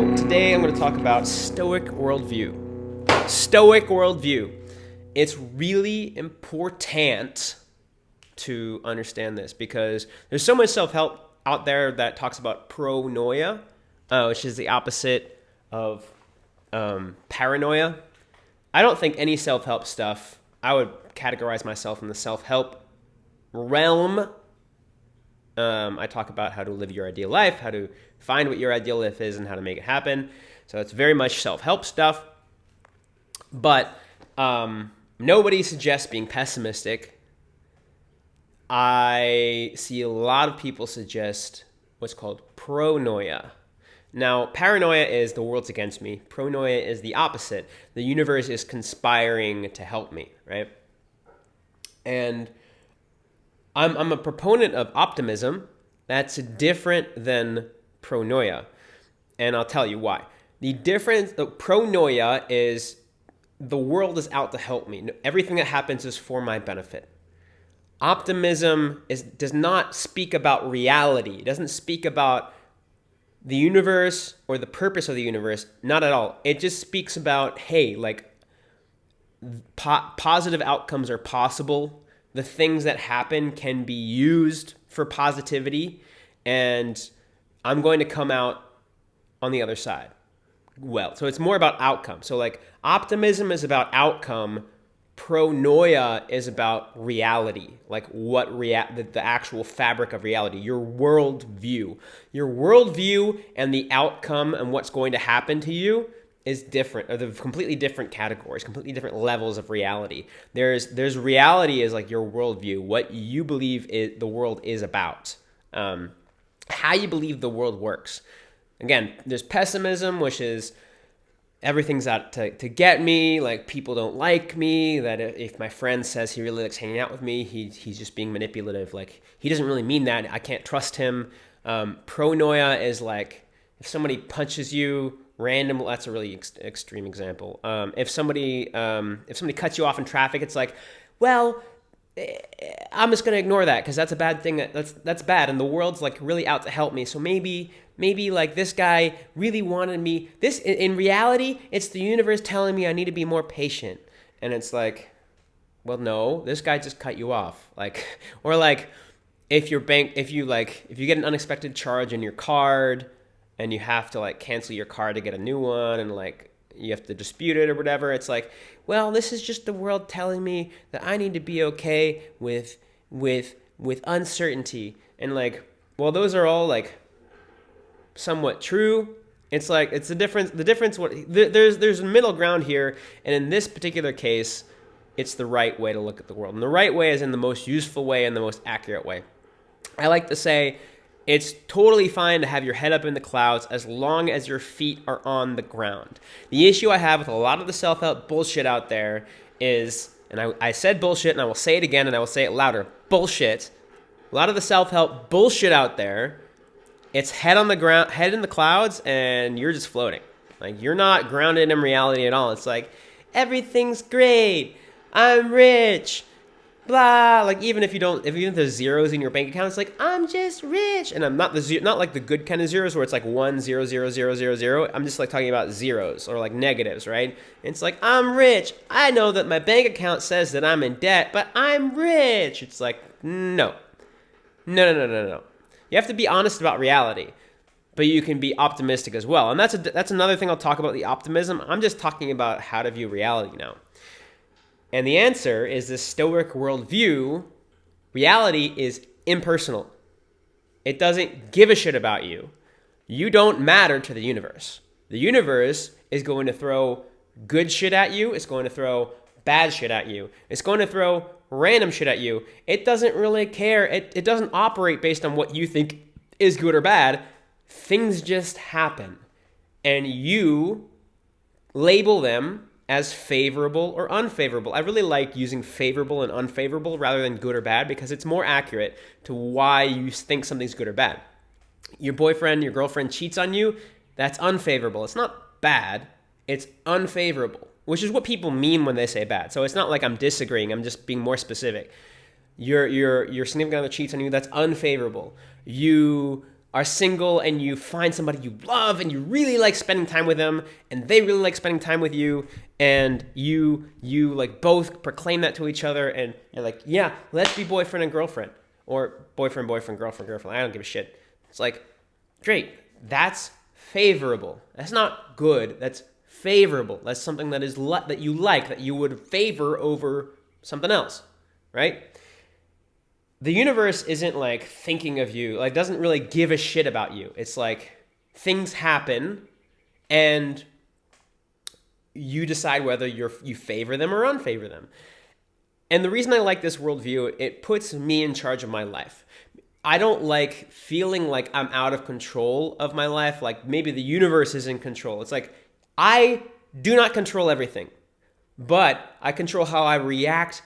So today I'm going to talk about Stoic worldview. Stoic worldview. It's really important to understand this because there's so much self-help out there that talks about pronoia, which is the opposite of paranoia. I don't think any self-help stuff, I would categorize myself in the self-help realm. I talk about how to live your ideal life, how to find what your ideal life is, and how to make it happen. So it's very much self-help stuff. But nobody suggests being pessimistic. I see a lot of people suggest what's called pronoia. Now, paranoia is the world's against me. Pronoia is the opposite. The universe is conspiring to help me, right? And I'm a proponent of optimism. That's different than pronoia. And I'll tell you why. The pronoia is the world is out to help me. Everything that happens is for my benefit. Optimism does not speak about reality. It doesn't speak about the universe or the purpose of the universe. Not at all. It just speaks about, hey, like positive outcomes are possible. The things that happen can be used for positivity, and I'm going to come out on the other side. Well, so it's more about outcome. So like optimism is about outcome. Pronoia is about reality, like the actual fabric of reality, your worldview. Your worldview and the outcome and what's going to happen to you is different, or the completely different categories, completely different levels of reality. There's reality is like your worldview, what you believe the world is about, how you believe the world works. Again, there's pessimism, which is everything's out to get me, like people don't like me, that if my friend says he really likes hanging out with me, he's just being manipulative, like he doesn't really mean that, I can't trust him. Pronoia is like if somebody punches you random, that's a really extreme example. If somebody cuts you off in traffic, it's like, well, I'm just gonna ignore that because that's a bad thing. That's bad, and the world's like really out to help me. So maybe like this guy really wanted me. This in reality, it's the universe telling me I need to be more patient, and it's like, well, no, this guy just cut you off. Like, or like if you get an unexpected charge in your card, and you have to like cancel your card to get a new one, and like you have to dispute it or whatever. It's like, well, this is just the world telling me that I need to be okay with uncertainty. And like, well, those are all like somewhat true. It's like it's the difference. There's a middle ground here, and in this particular case, it's the right way to look at the world. And the right way is in the most useful way and the most accurate way. I like to say, it's totally fine to have your head up in the clouds as long as your feet are on the ground. The issue I have with a lot of the self-help bullshit out there is, and I said bullshit and I will say it again and I will say it louder, bullshit. A lot of the self-help bullshit out there, it's head on the ground, head in the clouds, and you're just floating. Like you're not grounded in reality at all. It's like, everything's great, I'm rich, blah, like even if there's zeros in your bank account, it's like, I'm just rich. And I'm not like the good kind of zeros where it's like 1 0 0 0 0 0. I'm just like talking about zeros or like negatives, right? It's like, I'm rich, I know that my bank account says that I'm in debt, but I'm rich. It's like, no. You have to be honest about reality, but you can be optimistic as well. And that's another thing I'll talk about, the optimism. I'm just talking about how to view reality now. And the answer is this Stoic worldview. Reality is impersonal. It doesn't give a shit about you. You don't matter to the universe. The universe is going to throw good shit at you. It's going to throw bad shit at you. It's going to throw random shit at you. It doesn't really care. It doesn't operate based on what you think is good or bad. Things just happen. And you label them as favorable or unfavorable. I really like using favorable and unfavorable rather than good or bad because it's more accurate to why you think something's good or bad. Your boyfriend, your girlfriend cheats on you, that's unfavorable. It's not bad, it's unfavorable, which is what people mean when they say bad. So it's not like I'm disagreeing, I'm just being more specific. Your significant other cheats on you, that's unfavorable. You are single and you find somebody you love and you really like spending time with them and they really like spending time with you, and you like both proclaim that to each other and you're like, yeah, let's be boyfriend and girlfriend, or boyfriend, girlfriend. I don't give a shit. It's like, great. That's favorable. That's not good. That's favorable. That's something that is that you like, that you would favor over something else, right? The universe isn't like thinking of you, like doesn't really give a shit about you. It's like things happen and you decide whether you favor them or unfavor them. And the reason I like this worldview, it puts me in charge of my life. I don't like feeling like I'm out of control of my life, like maybe the universe is in control. It's like I do not control everything, but I control how I react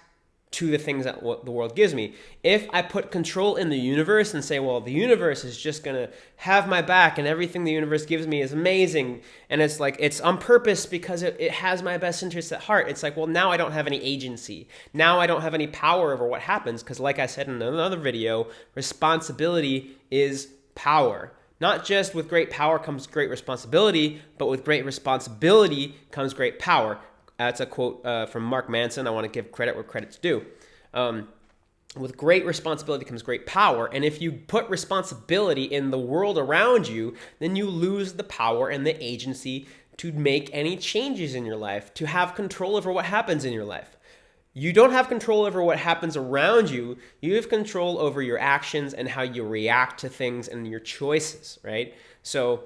to the things that the world gives me. If I put control in the universe and say, well, the universe is just going to have my back and everything the universe gives me is amazing, and it's like it's on purpose because it has my best interests at heart, it's like, well, now I don't have any agency. Now I don't have any power over what happens, because like I said in another video, responsibility is power. Not just with great power comes great responsibility, but with great responsibility comes great power. That's a quote from Mark Manson. I want to give credit where credit's due. With great responsibility comes great power. And if you put responsibility in the world around you, then you lose the power and the agency to make any changes in your life, to have control over what happens in your life. You don't have control over what happens around you. You have control over your actions and how you react to things and your choices, right? So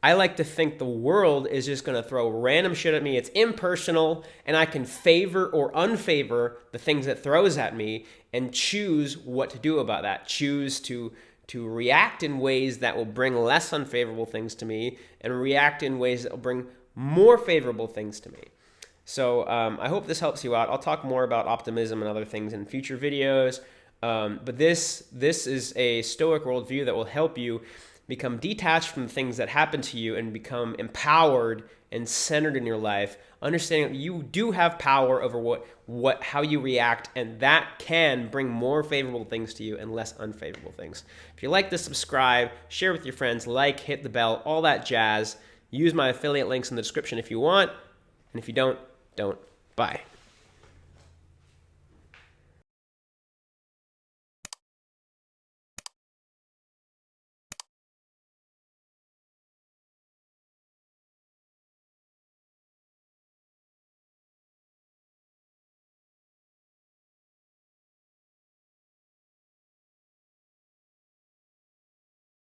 I like to think the world is just going to throw random shit at me. It's impersonal, and I can favor or unfavor the things it throws at me and choose what to do about that. Choose to react in ways that will bring less unfavorable things to me and react in ways that will bring more favorable things to me. So I hope this helps you out. I'll talk more about optimism and other things in future videos. But this is a Stoic worldview that will help you become detached from the things that happen to you and become empowered and centered in your life, understanding that you do have power over how you react, and that can bring more favorable things to you and less unfavorable things. If you like this, subscribe, share with your friends, hit the bell, all that jazz. Use my affiliate links in the description if you want, and if you don't. Bye.